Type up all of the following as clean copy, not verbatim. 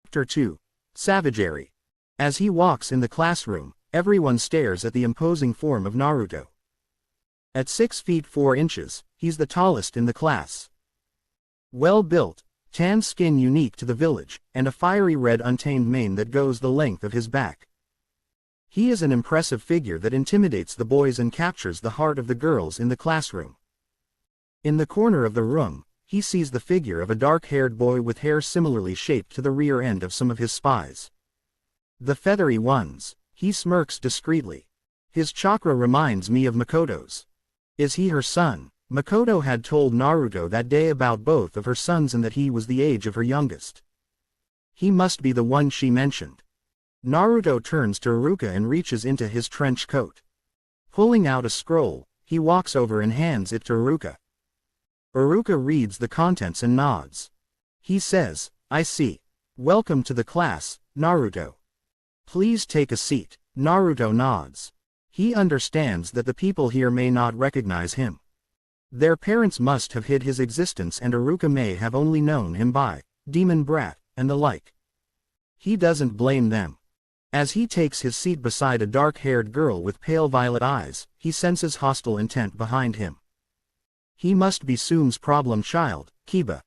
Chapter 2. Savagery. As he walks in the classroom, everyone stares at the imposing form of Naruto. At 6 feet 4 inches, he's the tallest in the class. Well-built, tan skin unique to the village, and a fiery red untamed mane that goes the length of his back. He is an impressive figure that intimidates the boys and captures the heart of the girls in the classroom. In the corner of the room, he sees the figure of a dark-haired boy with hair similarly shaped to the rear end of some of his spies. The feathery ones. He smirks discreetly. His chakra reminds me of Makoto's. Is he her son? Makoto had told Naruto that day about both of her sons and that he was the age of her youngest. He must be the one she mentioned. Naruto turns to Iruka and reaches into his trench coat. Pulling out a scroll, he walks over and hands it to Iruka. Iruka reads the contents and nods. He says, "I see. Welcome to the class, Naruto. Please take a seat." Naruto nods. He understands that the people here may not recognize him. Their parents must have hid his existence and Iruka may have only known him by demon brat, and the like. He doesn't blame them. As he takes his seat beside a dark-haired girl with pale violet eyes, he senses hostile intent behind him. He must be Sume's problem child, Kiba.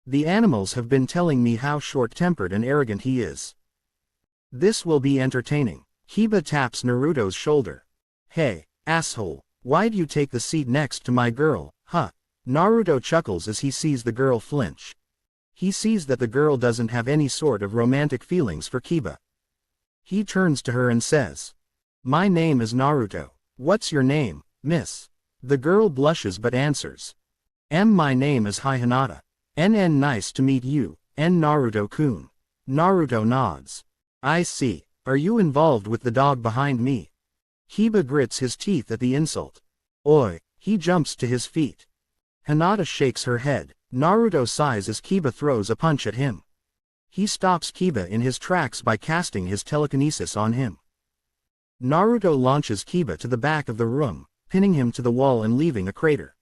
The animals have been telling me how short-tempered and arrogant he is. This will be entertaining. Kiba taps Naruto's shoulder. "Hey, asshole, why'd you take the seat next to my girl, huh?" Naruto chuckles as he sees the girl flinch. He sees that the girl doesn't have any sort of romantic feelings for Kiba. He turns to her and says, "My name is Naruto. What's your name, miss?" The girl blushes but answers, My name is Hinata. Nice to meet you, Naruto-kun." Naruto nods. "I see. Are you involved with the dog behind me?" Kiba grits his teeth at the insult. "Oi!" He jumps to his feet. Hinata shakes her head. Naruto sighs as Kiba throws a punch at him. He stops Kiba in his tracks by casting his telekinesis on him. Naruto launches Kiba to the back of the room, pinning him to the wall and leaving a crater.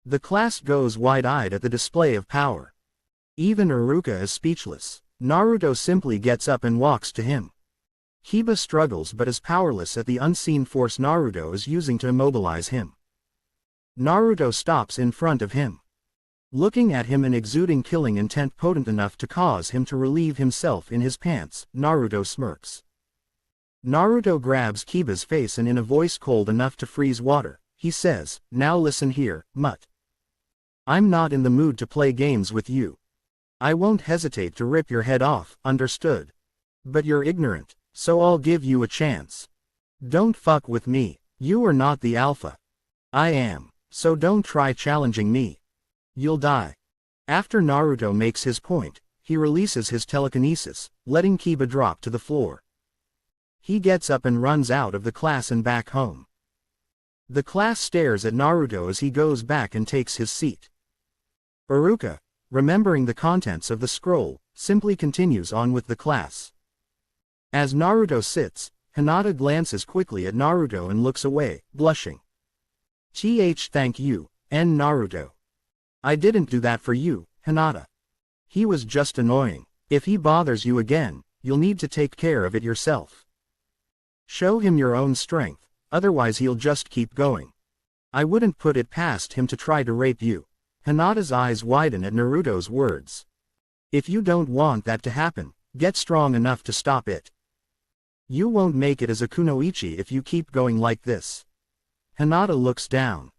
The class goes wide-eyed at the display of power. Even Iruka is speechless. Naruto simply gets up and walks to him. Kiba struggles but is powerless at the unseen force Naruto is using to immobilize him. Naruto stops in front of him. Looking at him and exuding killing intent potent enough to cause him to relieve himself in his pants, Naruto smirks. Naruto grabs Kiba's face and in a voice cold enough to freeze water, he says, "Now listen here, mutt. I'm not in the mood to play games with you. I won't hesitate to rip your head off, understood? But you're ignorant, so I'll give you a chance. Don't fuck with me. You are not the alpha. I am, so don't try challenging me. You'll die." After Naruto makes his point, he releases his telekinesis, letting Kiba drop to the floor. He gets up and runs out of the class and back home. The class stares at Naruto as he goes back and takes his seat. Iruka, remembering the contents of the scroll, simply continues on with the class. As Naruto sits, Hinata glances quickly at Naruto and looks away, blushing. Thank you, Naruto. I didn't do that for you, Hinata. He was just annoying. If he bothers you again, you'll need to take care of it yourself. Show him your own strength, otherwise he'll just keep going. I wouldn't put it past him to try to rape you." Hinata's eyes widen at Naruto's words. "If you don't want that to happen, get strong enough to stop it. You won't make it as a kunoichi if you keep going like this." Hinata looks down.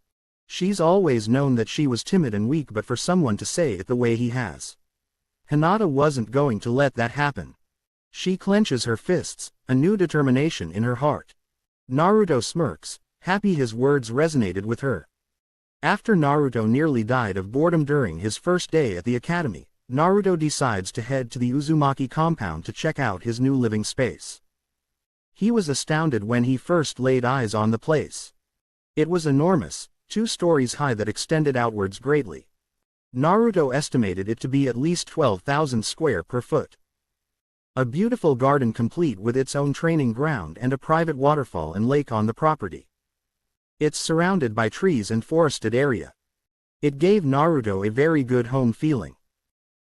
She's always known that she was timid and weak, but for someone to say it the way he has. Hinata wasn't going to let that happen. She clenches her fists, a new determination in her heart. Naruto smirks, happy his words resonated with her. After Naruto nearly died of boredom during his first day at the academy, Naruto decides to head to the Uzumaki compound to check out his new living space. He was astounded when he first laid eyes on the place. It was enormous, 2 stories high that extended outwards greatly. Naruto estimated it to be at least 12,000 square per foot. A beautiful garden complete with its own training ground and a private waterfall and lake on the property. It's surrounded by trees and forested area. It gave Naruto a very good home feeling.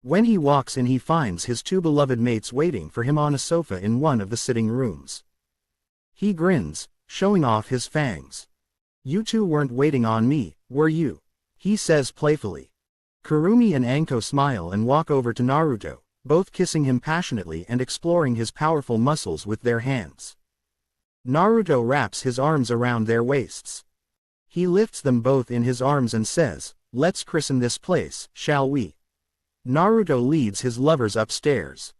When he walks in, he finds his two beloved mates waiting for him on a sofa in one of the sitting rooms. He grins, showing off his fangs. "You two weren't waiting on me, were you?" he says playfully. Kurumi and Anko smile and walk over to Naruto, both kissing him passionately and exploring his powerful muscles with their hands. Naruto wraps his arms around their waists. He lifts them both in his arms and says, "Let's christen this place, shall we?" Naruto leads his lovers upstairs.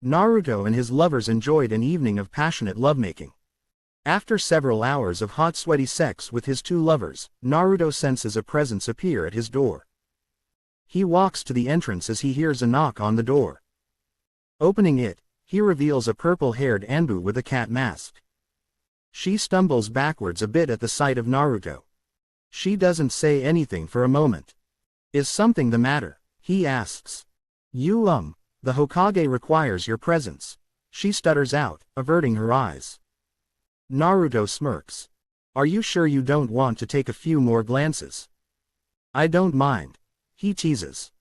Naruto and his lovers enjoyed an evening of passionate lovemaking. After several hours of hot sweaty sex with his two lovers, Naruto senses a presence appear at his door. He walks to the entrance as he hears a knock on the door. Opening it, he reveals a purple-haired Anbu with a cat mask. She stumbles backwards a bit at the sight of Naruto. She doesn't say anything for a moment. "Is something the matter?" he asks. The Hokage requires your presence," she stutters out, averting her eyes. Naruto smirks. "Are you sure you don't want to take a few more glances?" "I don't mind," he teases.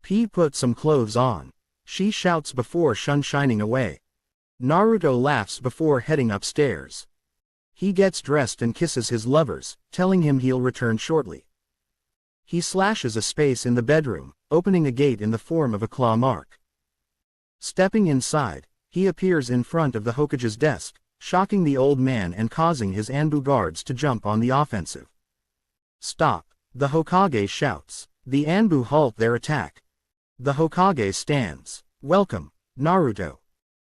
Put some clothes on," she shouts before shining away. Naruto laughs before heading upstairs. He gets dressed and kisses his lovers, telling him he'll return shortly. He slashes a space in the bedroom, opening a gate in the form of a claw mark. Stepping inside, he appears in front of the Hokage's desk, shocking the old man and causing his Anbu guards to jump on the offensive. "Stop!" the Hokage shouts. The Anbu halt their attack. The Hokage stands. "Welcome, Naruto.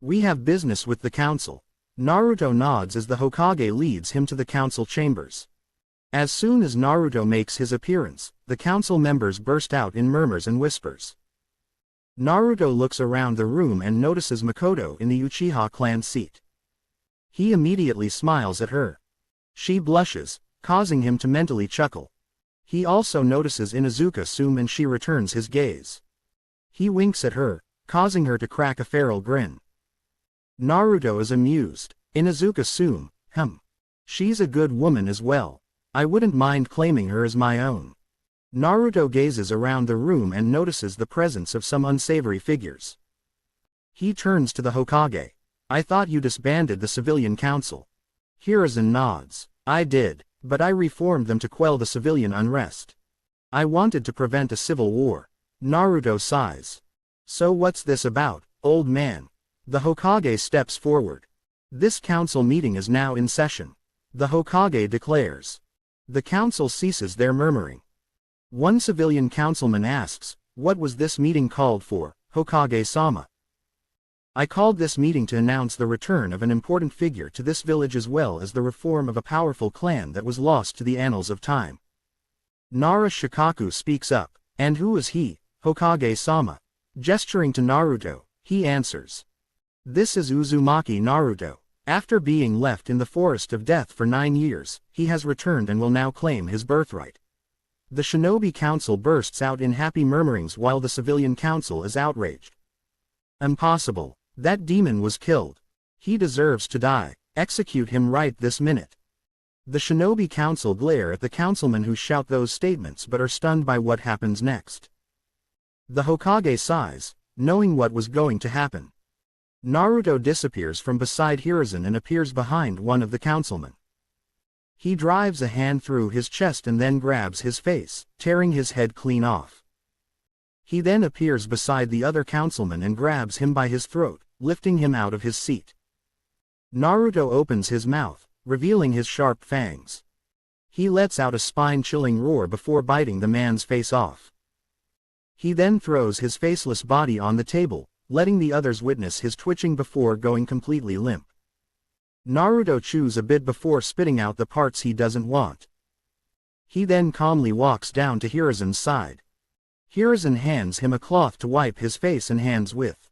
We have business with the council." Naruto nods as the Hokage leads him to the council chambers. As soon as Naruto makes his appearance, the council members burst out in murmurs and whispers. Naruto looks around the room and notices Makoto in the Uchiha clan seat. He immediately smiles at her. She blushes, causing him to mentally chuckle. He also notices Inuzuka Sume and she returns his gaze. He winks at her, causing her to crack a feral grin. Naruto is amused. "Inuzuka Sume, she's a good woman as well. I wouldn't mind claiming her as my own." Naruto gazes around the room and notices the presence of some unsavory figures. He turns to the Hokage. "I thought you disbanded the civilian council." Hiruzen nods. "I did, but I reformed them to quell the civilian unrest. I wanted to prevent a civil war." Naruto sighs. "So what's this about, old man?" The Hokage steps forward. "This council meeting is now in session," the Hokage declares. The council ceases their murmuring. One civilian councilman asks, "What was this meeting called for, Hokage-sama?" "I called this meeting to announce the return of an important figure to this village as well as the reform of a powerful clan that was lost to the annals of time." Nara Shikaku speaks up. "And who is he, Hokage-sama?" Gesturing to Naruto, he answers. "This is Uzumaki Naruto. After being left in the Forest of Death for 9 years, he has returned and will now claim his birthright." The Shinobi Council bursts out in happy murmurings while the civilian council is outraged. "Impossible. That demon was killed. He deserves to die. Execute him right this minute." The Shinobi Council glare at the councilmen who shout those statements but are stunned by what happens next. The Hokage sighs, knowing what was going to happen. Naruto disappears from beside Hiruzen and appears behind one of the councilmen. He drives a hand through his chest and then grabs his face, tearing his head clean off. He then appears beside the other councilman and grabs him by his throat, lifting him out of his seat. Naruto opens his mouth, revealing his sharp fangs. He lets out a spine-chilling roar before biting the man's face off. He then throws his faceless body on the table, letting the others witness his twitching before going completely limp. Naruto chews a bit before spitting out the parts he doesn't want. He then calmly walks down to Hiruzen's side. Hiruzen hands him a cloth to wipe his face and hands with.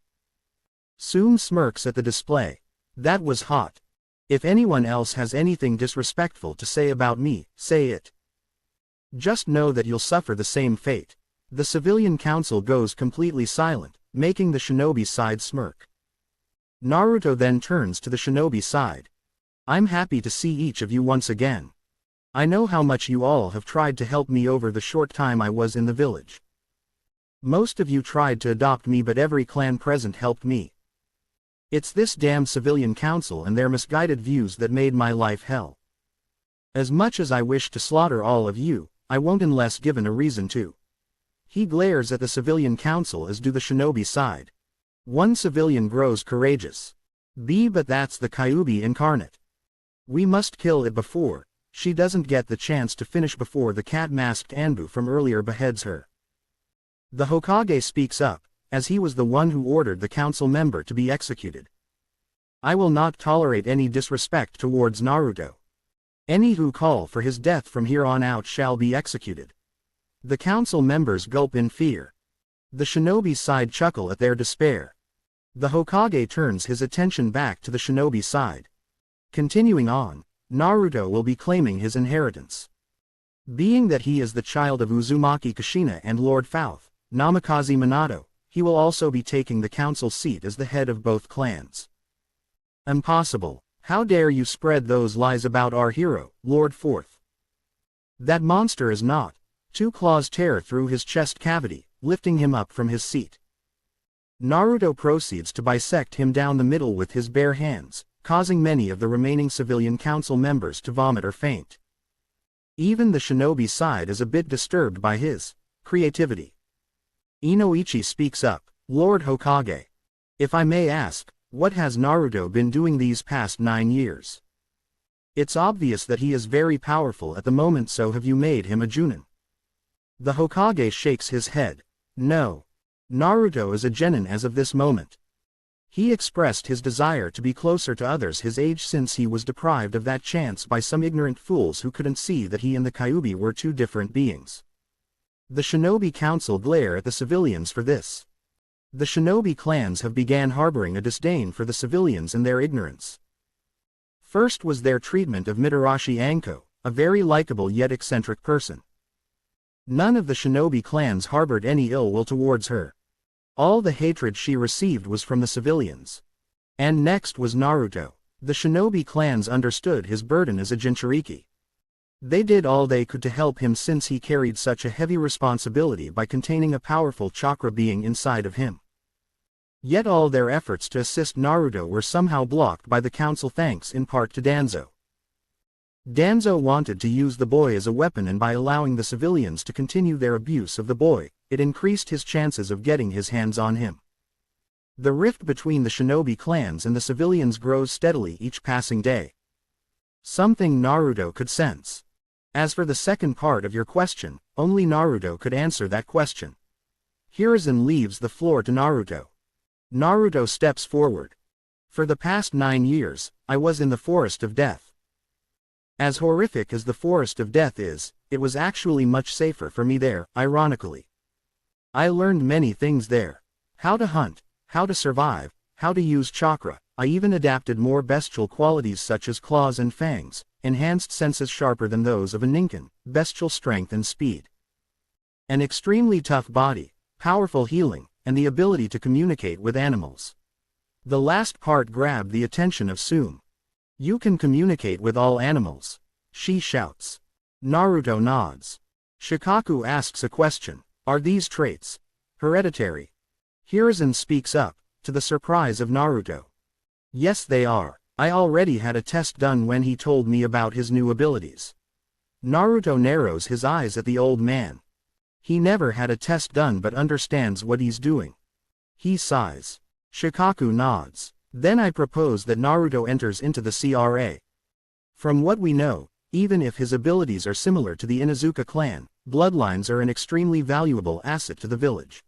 Sume smirks at the display. "That was hot. If anyone else has anything disrespectful to say about me, say it. Just know that you'll suffer the same fate." The civilian council goes completely silent, making the shinobi side smirk. Naruto then turns to the shinobi side. "I'm happy to see each of you once again. I know how much you all have tried to help me over the short time I was in the village. Most of you tried to adopt me, but every clan present helped me. It's this damn civilian council and their misguided views that made my life hell. As much as I wish to slaughter all of you, I won't unless given a reason to. He glares at the civilian council, as do the shinobi side. One civilian grows courageous. But that's the Kyuubi incarnate. We must kill it before she doesn't get the chance to finish, before the cat-masked Anbu from earlier beheads her. The Hokage speaks up, as he was the one who ordered the council member to be executed. I will not tolerate any disrespect towards Naruto. Any who call for his death from here on out shall be executed. The council members gulp in fear. The shinobi side chuckle at their despair. The Hokage turns his attention back to the shinobi side. Continuing on, Naruto will be claiming his inheritance. Being that he is the child of Uzumaki Kushina and Lord Fouth, Namikaze Minato, he will also be taking the council seat as the head of both clans. Impossible. How dare you spread those lies about our hero, Lord Forth? That monster is not. Two claws tear through his chest cavity, lifting him up from his seat. Naruto proceeds to bisect him down the middle with his bare hands, causing many of the remaining civilian council members to vomit or faint. Even the shinobi side is a bit disturbed by his creativity. Inoichi speaks up, Lord Hokage. If I may ask, what has Naruto been doing these past 9 years? It's obvious that he is very powerful at the moment, so have you made him a Junin? The Hokage shakes his head. No. Naruto is a genin as of this moment. He expressed his desire to be closer to others his age since he was deprived of that chance by some ignorant fools who couldn't see that he and the Kyuubi were two different beings. The shinobi council glare at the civilians for this. The shinobi clans have began harboring a disdain for the civilians and their ignorance. First was their treatment of Mitarashi Anko, a very likable yet eccentric person. None of the shinobi clans harbored any ill will towards her. All the hatred she received was from the civilians. And next was Naruto. The shinobi clans understood his burden as a Jinchuriki. They did all they could to help him since he carried such a heavy responsibility by containing a powerful chakra being inside of him. Yet all their efforts to assist Naruto were somehow blocked by the council, thanks in part to Danzo. Danzo wanted to use the boy as a weapon, and by allowing the civilians to continue their abuse of the boy, it increased his chances of getting his hands on him. The rift between the shinobi clans and the civilians grows steadily each passing day. Something Naruto could sense. As for the second part of your question, only Naruto could answer that question. Hiruzen leaves the floor to Naruto. Naruto steps forward. For the past 9 years, I was in the Forest of Death. As horrific as the Forest of Death is, it was actually much safer for me there, ironically. I learned many things there. How to hunt, how to survive, how to use chakra. I even adapted more bestial qualities such as claws and fangs, enhanced senses sharper than those of a ninkin, bestial strength and speed. An extremely tough body, powerful healing, and the ability to communicate with animals. The last part grabbed the attention of Sume. You can communicate with all animals, she shouts. Naruto nods. Shikaku asks a question. Are these traits hereditary? Hiruzen speaks up, to the surprise of Naruto. Yes, they are. I already had a test done when he told me about his new abilities. Naruto narrows his eyes at the old man. He never had a test done but understands what he's doing. He sighs. Shikaku nods. Then I propose that Naruto enters into the CRA. From what we know, even if his abilities are similar to the Inuzuka clan, bloodlines are an extremely valuable asset to the village.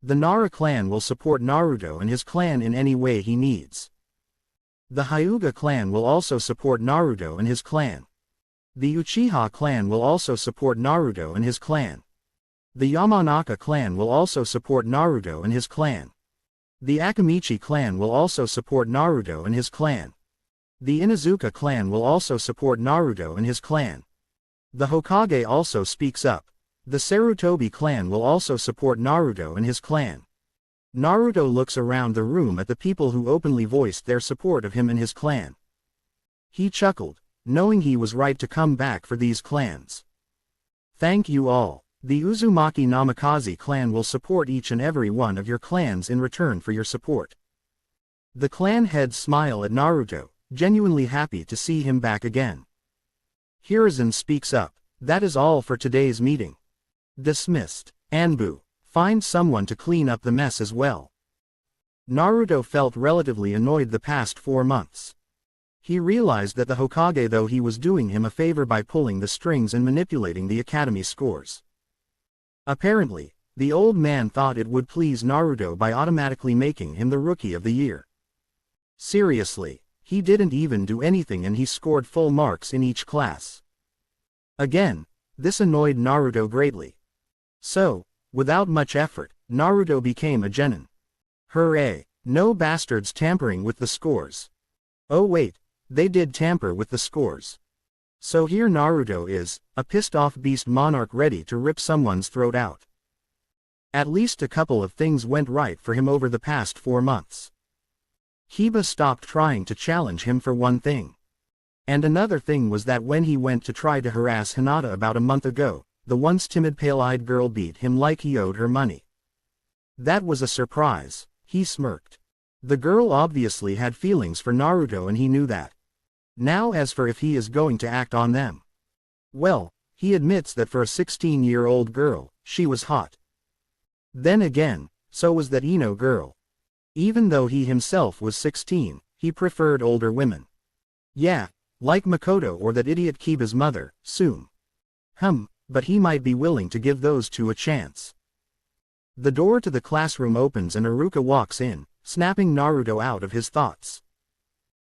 The Nara clan will support Naruto and his clan in any way he needs. The Hyuga clan will also support Naruto and his clan. The Uchiha clan will also support Naruto and his clan. The Yamanaka clan will also support Naruto and his clan. The Akamichi clan will also support Naruto and his clan. The Inuzuka clan will also support Naruto and his clan. The Hokage also speaks up. The Sarutobi clan will also support Naruto and his clan. Naruto looks around the room at the people who openly voiced their support of him and his clan. He chuckled, knowing he was right to come back for these clans. Thank you all. The Uzumaki Namikaze clan will support each and every one of your clans in return for your support. The clan heads smile at Naruto, genuinely happy to see him back again. Hiruzen speaks up, "That is all for today's meeting. Dismissed. Anbu, find someone to clean up the mess as well." Naruto felt relatively annoyed the past 4 months. He realized that the Hokage, though he was doing him a favor by pulling the strings and manipulating the academy scores. Apparently, the old man thought it would please Naruto by automatically making him the Rookie of the Year. Seriously, he didn't even do anything and he scored full marks in each class. Again, this annoyed Naruto greatly. So, without much effort, Naruto became a genin. Hooray! No bastards tampering with the scores. Oh wait, they did tamper with the scores. So here Naruto is, a pissed-off beast monarch ready to rip someone's throat out. At least a couple of things went right for him over the past 4 months. Kiba stopped trying to challenge him for one thing. And another thing was that when he went to try to harass Hinata about a month ago, the once timid pale-eyed girl beat him like he owed her money. That was a surprise, he smirked. The girl obviously had feelings for Naruto and he knew that. Now as for if he is going to act on them. Well, he admits that for a 16-year-old girl, she was hot. Then again, so was that Ino girl. Even though he himself was 16, he preferred older women. Yeah, like Makoto or that idiot Kiba's mother, Sume. But he might be willing to give those two a chance. The door to the classroom opens and Iruka walks in, snapping Naruto out of his thoughts.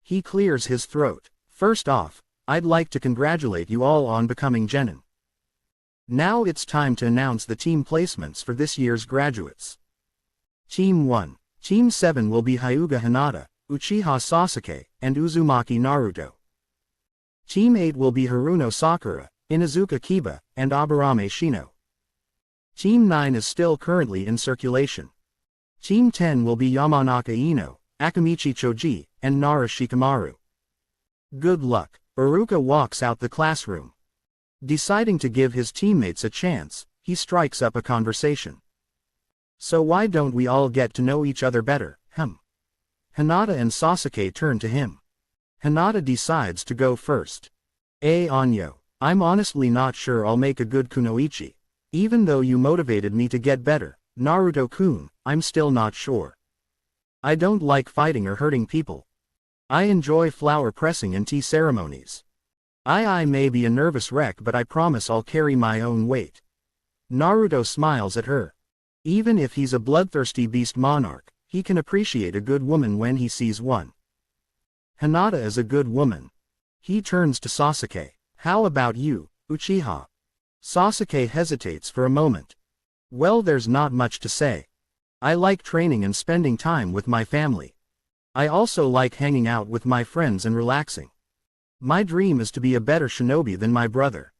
He clears his throat. "First off, I'd like to congratulate you all on becoming genin. Now it's time to announce the team placements for this year's graduates. Team 1. Team 7 will be Hyuga Hinata, Uchiha Sasuke, and Uzumaki Naruto. Team 8 will be Haruno Sakura, Inuzuka Kiba, and Aburame Shino. Team 9 is still currently in circulation. Team 10 will be Yamanaka Ino, Akamichi Choji, and Nara Shikamaru. Good luck." Iruka walks out the classroom. Deciding to give his teammates a chance, he strikes up a conversation. "So why don't we all get to know each other better, Hinata and Sasuke turn to him. Hinata decides to go first. Anyo, I'm honestly not sure I'll make a good kunoichi. Even though you motivated me to get better, Naruto-kun, I'm still not sure. I don't like fighting or hurting people. I enjoy flower pressing and tea ceremonies. I may be a nervous wreck but I promise I'll carry my own weight." Naruto smiles at her. Even if he's a bloodthirsty beast monarch, he can appreciate a good woman when he sees one. Hinata is a good woman. He turns to Sasuke. "How about you, Uchiha?" Sasuke hesitates for a moment. "Well, there's not much to say. I like training and spending time with my family. I also like hanging out with my friends and relaxing. My dream is to be a better shinobi than my brother.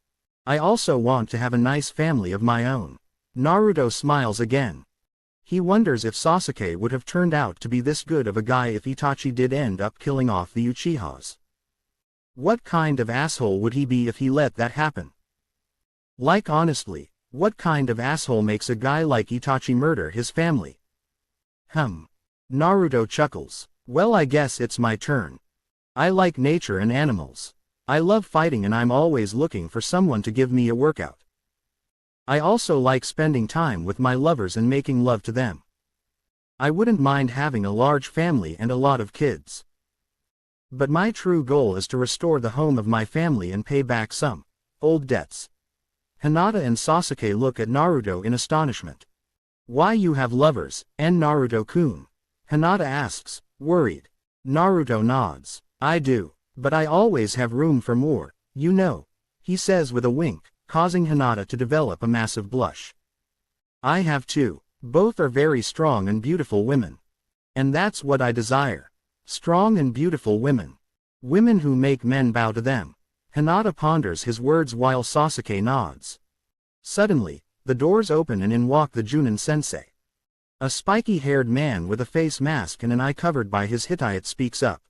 I also want to have a nice family of my own." Naruto smiles again. He wonders if Sasuke would have turned out to be this good of a guy if Itachi did end up killing off the Uchihas. What kind of asshole would he be if he let that happen? Like honestly, what kind of asshole makes a guy like Itachi murder his family? Naruto chuckles. "Well, I guess it's my turn. I like nature and animals. I love fighting and I'm always looking for someone to give me a workout. I also like spending time with my lovers and making love to them. I wouldn't mind having a large family and a lot of kids. But my true goal is to restore the home of my family and pay back some old debts." Hinata and Sasuke look at Naruto in astonishment. "Why, you have lovers, and Naruto-kun?" Hinata asks, worried. Naruto nods. "I do, but I always have room for more, you know," he says with a wink, causing Hinata to develop a massive blush. "I have too. Both are very strong and beautiful women. And that's what I desire. Strong and beautiful women. Women who make men bow to them." Hinata ponders his words while Sasuke nods. Suddenly, the doors open and in walk the Junin sensei. A spiky-haired man with a face mask and an eye covered by his Hittite speaks up.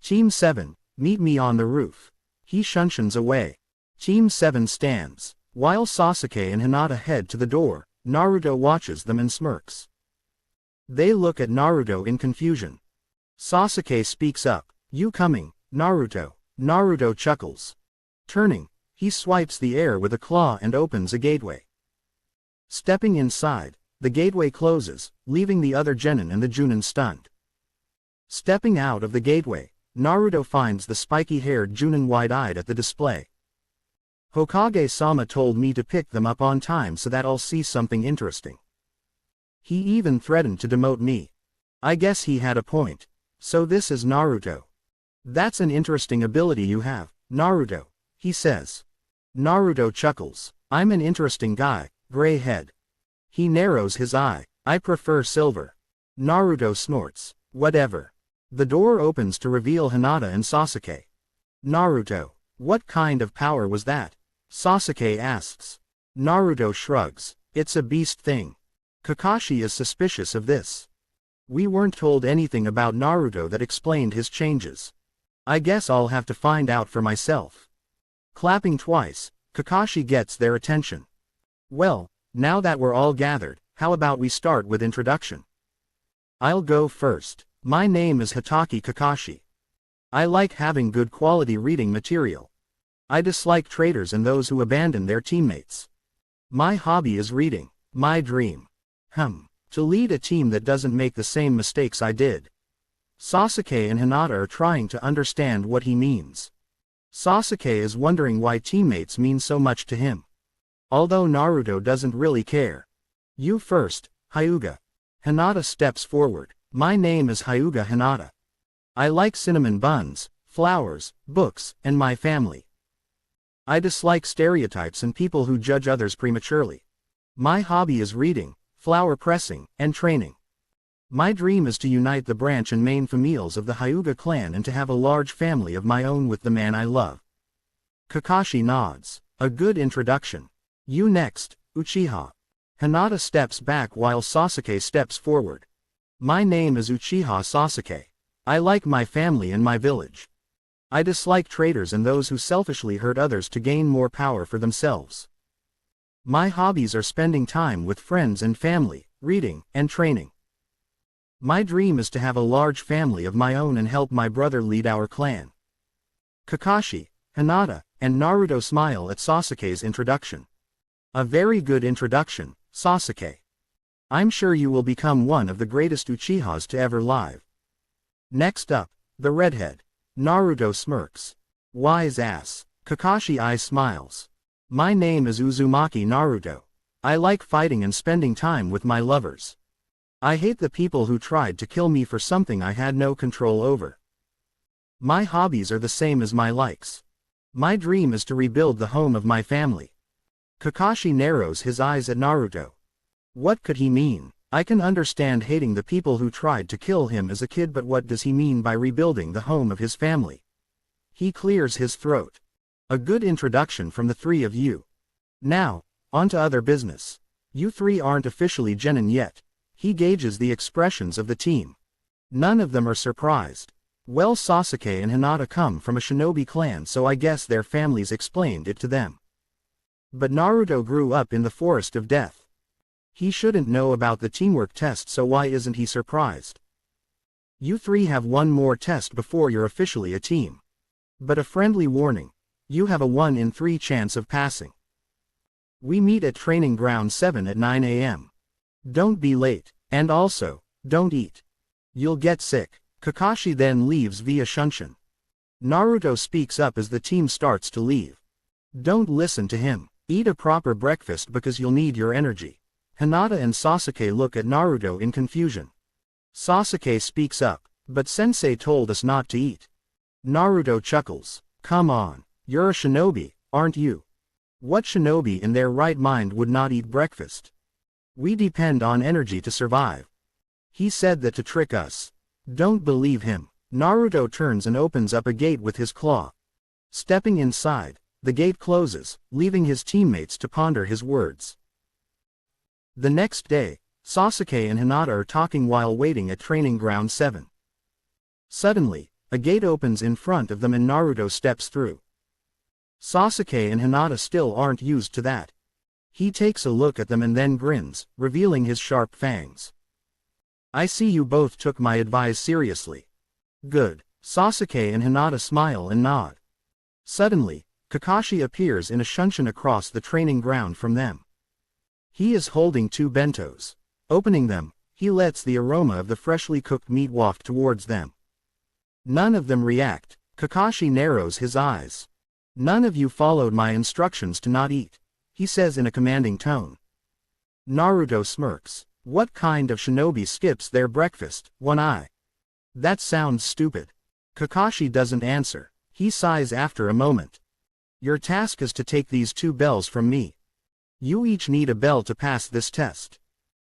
"Team 7, meet me on the roof." He shunshuns away. Team 7 stands. While Sasuke and Hinata head to the door, Naruto watches them and smirks. They look at Naruto in confusion. Sasuke speaks up, "You coming, Naruto?" Naruto chuckles. Turning, he swipes the air with a claw and opens a gateway. Stepping inside, the gateway closes, leaving the other genin and the Junin stunned. Stepping out of the gateway, Naruto finds the spiky-haired Junin wide-eyed at the display. "Hokage-sama told me to pick them up on time so that I'll see something interesting. He even threatened to demote me. I guess he had a point. So this is Naruto. That's an interesting ability you have, Naruto," he says. Naruto chuckles. "I'm an interesting guy, gray head." He narrows his eye. "I prefer silver." Naruto snorts. "Whatever." The door opens to reveal Hinata and Sasuke. "Naruto, what kind of power was that?" Sasuke asks. Naruto shrugs. "It's a beast thing. Kakashi is suspicious of this. We weren't told anything about Naruto that explained his changes. I guess I'll have to find out for myself." Clapping twice, Kakashi gets their attention. "Well, now that we're all gathered, how about we start with introduction? I'll go first. My name is Hitaki Kakashi. I like having good quality reading material. I dislike traitors and those who abandon their teammates. My hobby is reading. My dream. To lead a team that doesn't make the same mistakes I did." Sasuke and Hinata are trying to understand what he means. Sasuke is wondering why teammates mean so much to him. Although Naruto doesn't really care. "You first, Hyuga." Hinata steps forward. "My name is Hyuga Hinata. I like cinnamon buns, flowers, books, and my family. I dislike stereotypes and people who judge others prematurely. My hobby is reading, flower pressing, and training. My dream is to unite the branch and main families of the Hyuga clan and to have a large family of my own with the man I love." Kakashi nods. "A good introduction. You next, Uchiha." Hinata steps back while Sasuke steps forward. "My name is Uchiha Sasuke. I like my family and my village. I dislike traitors and those who selfishly hurt others to gain more power for themselves. My hobbies are spending time with friends and family, reading, and training. My dream is to have a large family of my own and help my brother lead our clan." Kakashi, Hinata, and Naruto smile at Sasuke's introduction. "A very good introduction, Sasuke. I'm sure you will become one of the greatest Uchihas to ever live." Next up, the redhead. Naruto smirks. "Wise ass." Kakashi eye smiles. "My name is Uzumaki Naruto. I like fighting and spending time with my lovers. I hate the people who tried to kill me for something I had no control over. My hobbies are the same as my likes. My dream is to rebuild the home of my family." Kakashi narrows his eyes at Naruto. What could he mean? I can understand hating the people who tried to kill him as a kid, but what does he mean by rebuilding the home of his family? He clears his throat. "A good introduction from the three of you. Now, on to other business. You three aren't officially genin yet." He gauges the expressions of the team. None of them are surprised. Well, Sasuke and Hinata come from a shinobi clan, so I guess their families explained it to them. But Naruto grew up in the Forest of Death. He shouldn't know about the teamwork test, so why isn't he surprised? You three have one more test before you're officially a team. But a friendly warning. You have a 1 in 3 chance of passing. We meet at Training Ground 7 at 9 a.m. Don't be late, and also, don't eat. You'll get sick. Kakashi then leaves via Shunshin. Naruto speaks up as the team starts to leave. Don't listen to him. Eat a proper breakfast because you'll need your energy. Hinata and Sasuke look at Naruto in confusion. Sasuke speaks up, but Sensei told us not to eat. Naruto chuckles. Come on, you're a shinobi, aren't you? What shinobi in their right mind would not eat breakfast? We depend on energy to survive. He said that to trick us. Don't believe him. Naruto turns and opens up a gate with his claw. Stepping inside, the gate closes, leaving his teammates to ponder his words. The next day, Sasuke and Hinata are talking while waiting at Training Ground 7. Suddenly, a gate opens in front of them and Naruto steps through. Sasuke and Hinata still aren't used to that. He takes a look at them and then grins, revealing his sharp fangs. I see you both took my advice seriously. Good. Sasuke and Hinata smile and nod. Suddenly, Kakashi appears in a shunshin across the training ground from them. He is holding 2 bentos. Opening them, he lets the aroma of the freshly cooked meat waft towards them. None of them react. Kakashi narrows his eyes. None of you followed my instructions to not eat, he says in a commanding tone. Naruto smirks. What kind of shinobi skips their breakfast, one eye? That sounds stupid. Kakashi doesn't answer. He sighs after a moment. Your task is to take these 2 bells from me. You each need a bell to pass this test.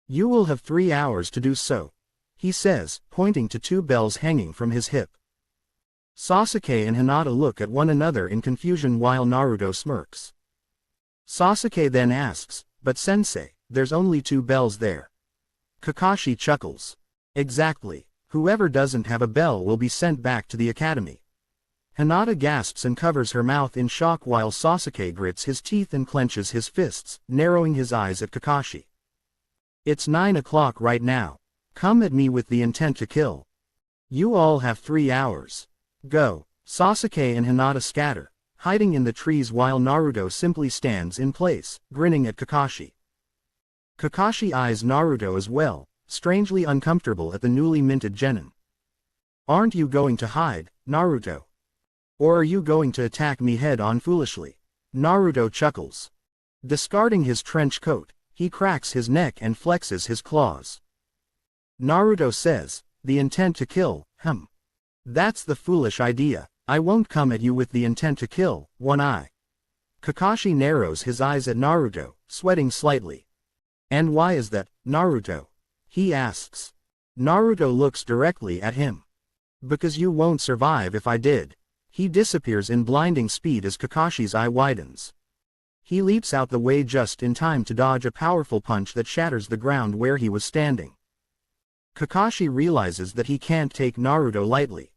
You will have 3 hours to do so, he says, pointing to 2 bells hanging from his hip. Sasuke and Hinata look at one another in confusion while Naruto smirks. Sasuke then asks, but sensei, there's only 2 bells there. Kakashi chuckles. Exactly. Whoever doesn't have a bell will be sent back to the academy. Hinata gasps and covers her mouth in shock while Sasuke grits his teeth and clenches his fists, narrowing his eyes at Kakashi. It's 9 o'clock right now. Come at me with the intent to kill. You all have 3 hours. Go. Sasuke and Hinata scatter, hiding in the trees while Naruto simply stands in place, grinning at Kakashi. Kakashi eyes Naruto as well, strangely uncomfortable at the newly minted genin. Aren't you going to hide, Naruto? Or are you going to attack me head-on foolishly? Naruto chuckles. Discarding his trench coat, he cracks his neck and flexes his claws. Naruto says, the intent to kill, That's the foolish idea. I won't come at you with the intent to kill, one eye. Kakashi narrows his eyes at Naruto, sweating slightly. And why is that, Naruto? He asks. Naruto looks directly at him. Because you won't survive if I did. He disappears in blinding speed as Kakashi's eye widens. He leaps out the way just in time to dodge a powerful punch that shatters the ground where he was standing. Kakashi realizes that he can't take Naruto lightly.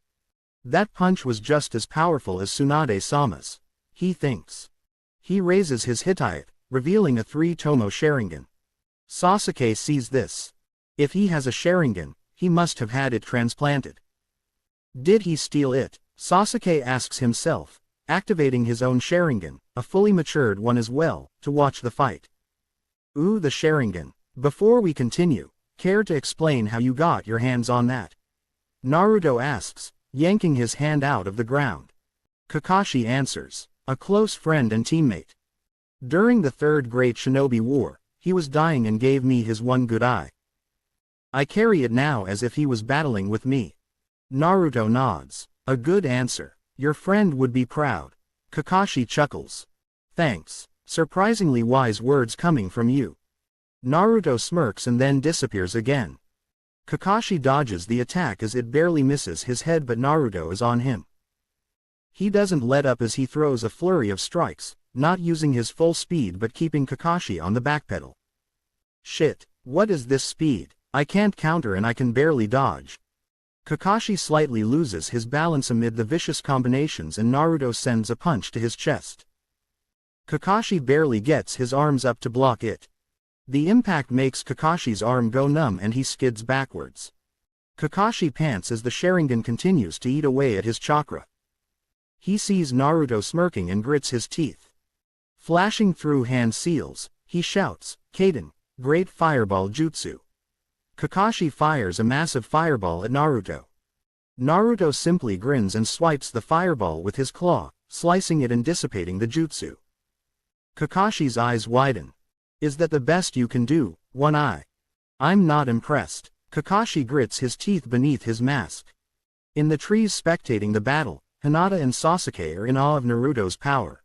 That punch was just as powerful as Tsunade-sama's, he thinks. He raises his Hittite, revealing a 3-tomo Sharingan. Sasuke sees this. If he has a Sharingan, he must have had it transplanted. Did he steal it? Sasuke asks himself, activating his own Sharingan, a fully matured one as well, to watch the fight. Ooh, the Sharingan. Before we continue, care to explain how you got your hands on that? Naruto asks, yanking his hand out of the ground. Kakashi answers, a close friend and teammate. During the Third Great Shinobi War, he was dying and gave me his one good eye. I carry it now as if he was battling with me. Naruto nods. A good answer. Your friend would be proud. Kakashi chuckles. Thanks. Surprisingly wise words coming from you. Naruto smirks and then disappears again. Kakashi dodges the attack as it barely misses his head, but Naruto is on him. He doesn't let up as he throws a flurry of strikes, not using his full speed but keeping Kakashi on the backpedal. Shit, what is this speed? I can't counter and I can barely dodge. Kakashi slightly loses his balance amid the vicious combinations and Naruto sends a punch to his chest. Kakashi barely gets his arms up to block it. The impact makes Kakashi's arm go numb and he skids backwards. Kakashi pants as the Sharingan continues to eat away at his chakra. He sees Naruto smirking and grits his teeth. Flashing through hand seals, he shouts, Kaden, great fireball jutsu. Kakashi fires a massive fireball at Naruto. Naruto simply grins and swipes the fireball with his claw, slicing it and dissipating the jutsu. Kakashi's eyes widen. Is that the best you can do, one eye? I'm not impressed. Kakashi grits his teeth beneath his mask. In the trees spectating the battle, Hinata and Sasuke are in awe of Naruto's power.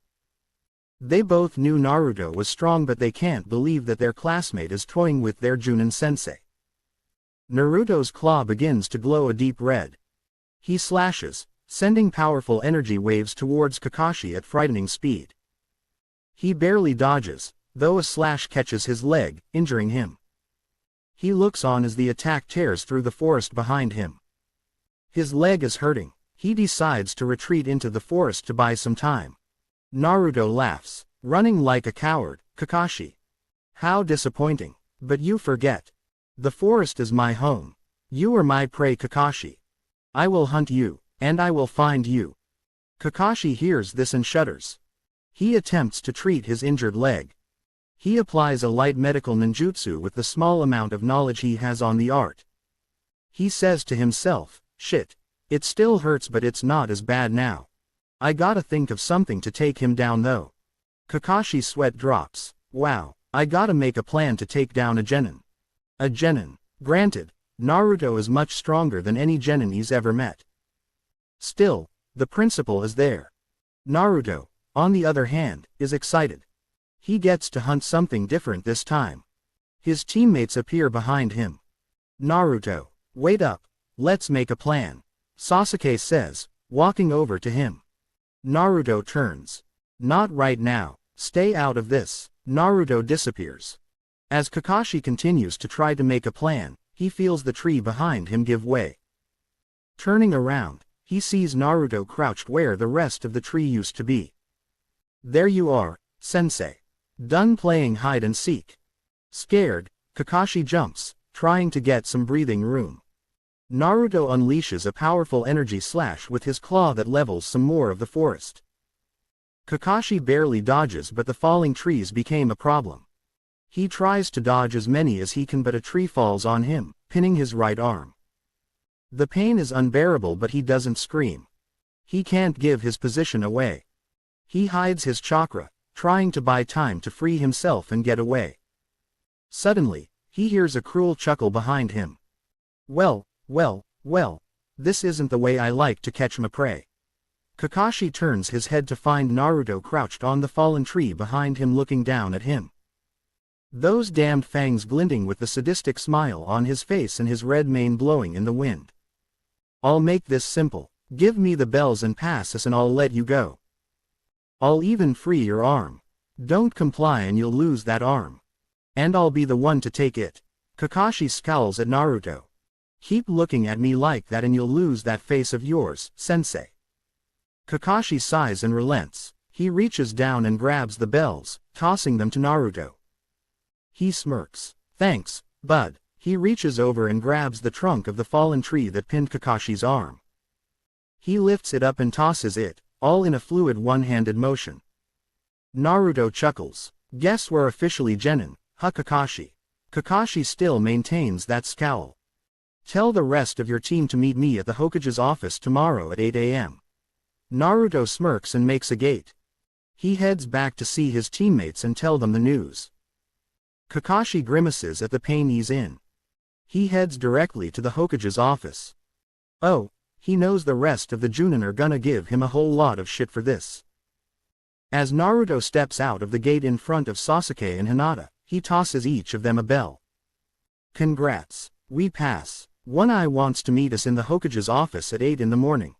They both knew Naruto was strong, but they can't believe that their classmate is toying with their Junin-sensei. Naruto's claw begins to glow a deep red. He slashes, sending powerful energy waves towards Kakashi at frightening speed. He barely dodges, though a slash catches his leg, injuring him. He looks on as the attack tears through the forest behind him. His leg is hurting. He decides to retreat into the forest to buy some time. Naruto laughs, running like a coward. Kakashi. How disappointing. But you forget. The forest is my home. You are my prey, Kakashi. I will hunt you, and I will find you. Kakashi hears this and shudders. He attempts to treat his injured leg. He applies a light medical ninjutsu with the small amount of knowledge he has on the art. He says to himself, shit. It still hurts, but it's not as bad now. I gotta think of something to take him down though. Kakashi's sweat drops. Wow, I gotta make a plan to take down a genin. A genin. Granted, Naruto is much stronger than any genin he's ever met. Still, the principle is there. Naruto, on the other hand, is excited. He gets to hunt something different this time. His teammates appear behind him. Naruto, wait up, let's make a plan, Sasuke says, walking over to him. Naruto turns. Not right now, stay out of this. Naruto disappears. As Kakashi continues to try to make a plan, he feels the tree behind him give way. Turning around, he sees Naruto crouched where the rest of the tree used to be. There you are, sensei. Done playing hide and seek. Scared, Kakashi jumps, trying to get some breathing room. Naruto unleashes a powerful energy slash with his claw that levels some more of the forest. Kakashi barely dodges, but the falling trees became a problem. He tries to dodge as many as he can, but a tree falls on him, pinning his right arm. The pain is unbearable, but he doesn't scream. He can't give his position away. He hides his chakra, trying to buy time to free himself and get away. Suddenly, he hears a cruel chuckle behind him. Well, this isn't the way I like to catch my prey. Kakashi turns his head to find Naruto crouched on the fallen tree behind him, looking down at him. Those damned fangs glinting with the sadistic smile on his face and his red mane blowing in the wind. I'll make this simple. Give me the bells and pass us and I'll let you go. I'll even free your arm. Don't comply and you'll lose that arm. And I'll be the one to take it. Kakashi scowls at Naruto. Keep looking at me like that and you'll lose that face of yours, sensei. Kakashi sighs and relents. He reaches down and grabs the bells, tossing them to Naruto. He smirks. Thanks, bud. He reaches over and grabs the trunk of the fallen tree that pinned Kakashi's arm. He lifts it up and tosses it, all in a fluid one-handed motion. Naruto chuckles. Guess we're officially genin, huh, Kakashi? Kakashi still maintains that scowl. Tell the rest of your team to meet me at the Hokage's office tomorrow at 8 a.m. Naruto smirks and makes a gate. He heads back to see his teammates and tell them the news. Kakashi grimaces at the pain he's in. He heads directly to the Hokage's office. Oh, he knows the rest of the Junin are gonna give him a whole lot of shit for this. As Naruto steps out of the gate in front of Sasuke and Hinata, he tosses each of them a bell. Congrats, we pass. One Eye wants to meet us in the Hokage's office at 8 in the morning.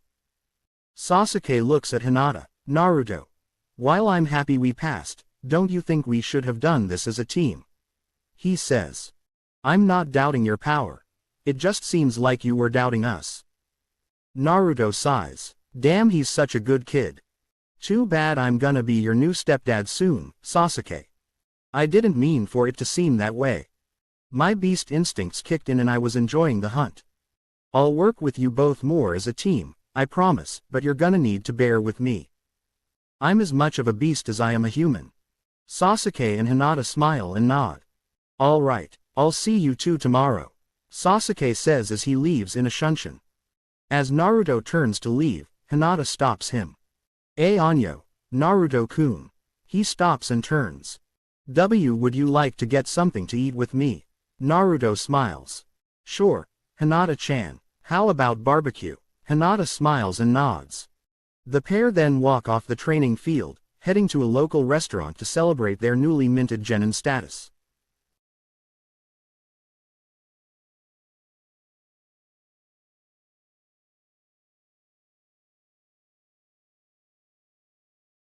Sasuke looks at Hinata. Naruto. While I'm happy we passed, don't you think we should have done this as a team? He says. I'm not doubting your power. It just seems like you were doubting us. Naruto sighs. Damn, he's such a good kid. Too bad I'm gonna be your new stepdad soon, Sasuke. I didn't mean for it to seem that way. My beast instincts kicked in and I was enjoying the hunt. I'll work with you both more as a team, I promise, but you're gonna need to bear with me. I'm as much of a beast as I am a human. Sasuke and Hinata smile and nod. All right, I'll see you two tomorrow, Sasuke says as he leaves in a shunshin. As Naruto turns to leave, Hinata stops him. Anyo, Naruto-kun. He stops and turns. Would you like to get something to eat with me? Naruto smiles. Sure, Hinata-chan, how about barbecue? Hinata smiles and nods. The pair then walk off the training field, heading to a local restaurant to celebrate their newly minted genin status.